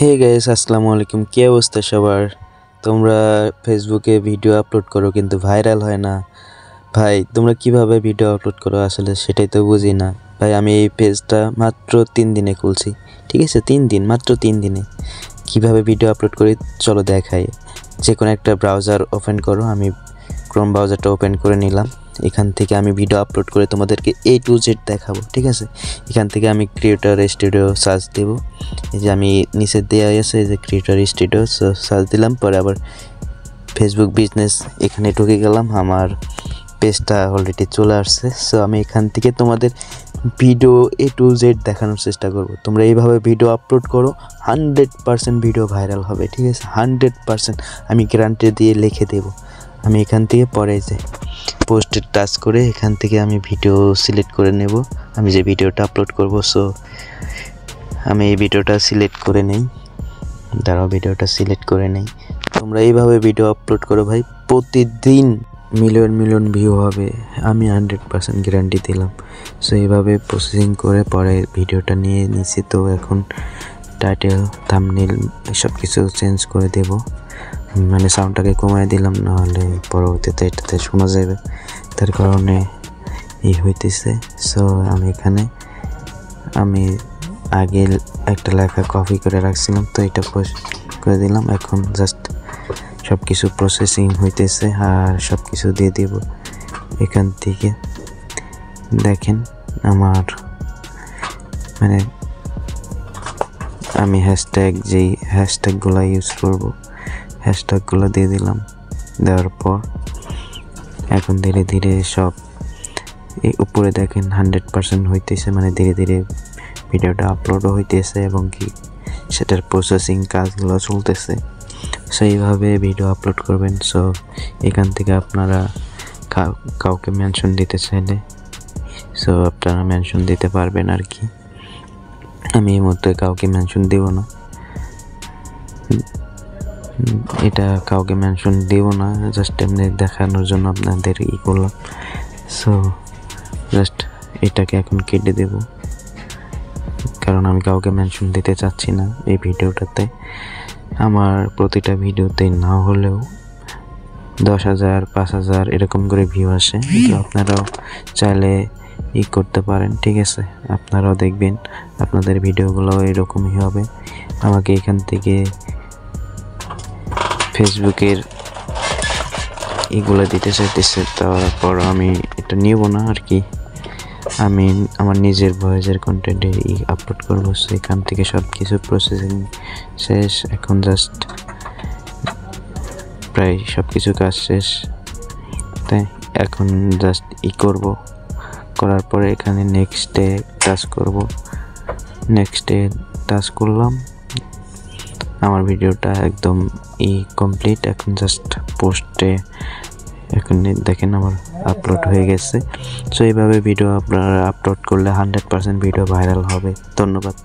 Hey guys, আসসালামু আলাইকুম। কি অবস্থা সবার? তোমরা ফেসবুকে ভিডিও আপলোড করো কিন্তু ভাইরাল হয় না। ভাই তোমরা কিভাবে ভিডিও আপলোড করো আসলে সেটাই তো বুঝি না। ভাই আমি এই পেজটা মাত্র 3 দিনে খুলছি, ঠিক আছে? 3 দিন, মাত্র 3 দিনে কিভাবে ভিডিও আপলোড করি চলো দেখাই। যে কোনো একটা ব্রাউজার ওপেন করো, আমি ক্রোম ব্রাউজারটা ওপেন করে নিলাম। এখান থেকে আমি ভিডিও আপলোড করে তোমাদেরকে A to Z দেখাবো, ঠিক আছে? এখান থেকে আমি ক্রিয়েটর স্টুডিও সার্চ দেবো। এই যে আমি নিচে দেওয়া আছে যে ক্রিয়েটর স্টুডিও, সার্চ দিলাম। পরে আবার ফেসবুক বিজনেস এখানে ঢুকে গেলাম। আমার পেজটা অলরেডি চলে আসছে। সো আমি এখান থেকে তোমাদের ভিডিও A to Z দেখানোর চেষ্টা করব। তোমরা এইভাবে ভিডিও আপলোড করো, 100% ভিডিও ভাইরাল হবে, ঠিক আছে? 100% আমি গ্যারান্টি দিয়ে লিখে দেবো। আমি এখান থেকে পরে যে পোস্টে টাচ করে এখান থেকে আমি ভিডিও সিলেক্ট করে নেব, আমি যে ভিডিওটা আপলোড করব। সো আমি এই ভিডিওটা সিলেক্ট করে নেই, দাঁড়াও ভিডিওটা সিলেক্ট করে নেই। তোমরা এইভাবে ভিডিও আপলোড করো ভাই, প্রতিদিন মিলিয়ন ভিউ হবে, আমি 100% গ্যারান্টি দিলাম। সো এইভাবে প্রসেসিং করে পরে ভিডিওটা নিয়ে নিছি। তো এখন টাইটেল, থাম্বনেল সব কিছু চেঞ্জ করে দেব, মানে সাউন্ডটাকে কমায় দিলাম, নাহলে পরবর্তীতে এটাতে শোনা যাবে, তার কারণে এই হইতেছে। সো আমি এখানে আগে একটা লেখা কপি করে রাখছিলাম, তো এটা পোস্ট করে দিলাম। এখন জাস্ট সব কিছু প্রসেসিং হইতেছে আর সব কিছু দিয়ে দেব। এখান থেকে দেখেন আমার মানে আমি যেই হ্যাশট্যাগুলো ইউজ করব, হ্যাশট্যাগুলো দিয়ে দিলাম। দেওয়ার পর এখন ধীরে ধীরে সব এই উপরে দেখেন 100% হইতেছে, মানে ধীরে ধীরে ভিডিওটা আপলোডও হইতেছে এবং কি সেটার প্রসেসিং কাজগুলো চলতেছে। সো এইভাবে ভিডিও আপলোড করবেন। সো এখান থেকে আপনারা কাউকে মেনশন দিতে চাইলে সো আপনারা মেনশন দিতে পারবেন আর কি। আমি এই মুহূর্তে কাউকে মেনশন দেব না, এটা কাউকে মেনশন দেব না, জাস্ট এমনি দেখানোর জন্য আপনাদের করলাম। সো জাস্ট এটাকে এখন কেটে দেব, কারণ আমি কাউকে মেনশন দিতে চাচ্ছি না এই ভিডিওটাতে। আমার প্রতিটা ভিডিওতে না হলেও 10,000 5,000 এরকম করে ভিউ আসে। তো আপনারাও চাইলে করতে পারেন, ঠিক আছে? আপনারাও দেখবেন আপনাদের ভিডিওগুলো এরকমই হবে। আমাকে এখান থেকে ফেসবুকের এগুলো দিতে চাইতেছে, তারপর আমি এটা নিব না আর কি। আমি আমার নিজের ভয়েসের কন্টেন্টে আপলোড করবো। সো এখান থেকে সব কিছু প্রসেসিং শেষ, এখন জাস্ট প্রায় সব কিছু কাজ শেষ। তাই এখন জাস্ট করার পরে এখানে নেক্সটে টাচ করব। নেক্সটে টাচ করলাম, আমার ভিডিওটা একদম কমপ্লিট। এখন জাস্ট পোস্টে এখন দেখেন আমার আপলোড হয়ে গেছে। সো এইভাবে ভিডিও আপনারা আপলোড করলে 100% ভিডিও ভাইরাল হবে। ধন্যবাদ।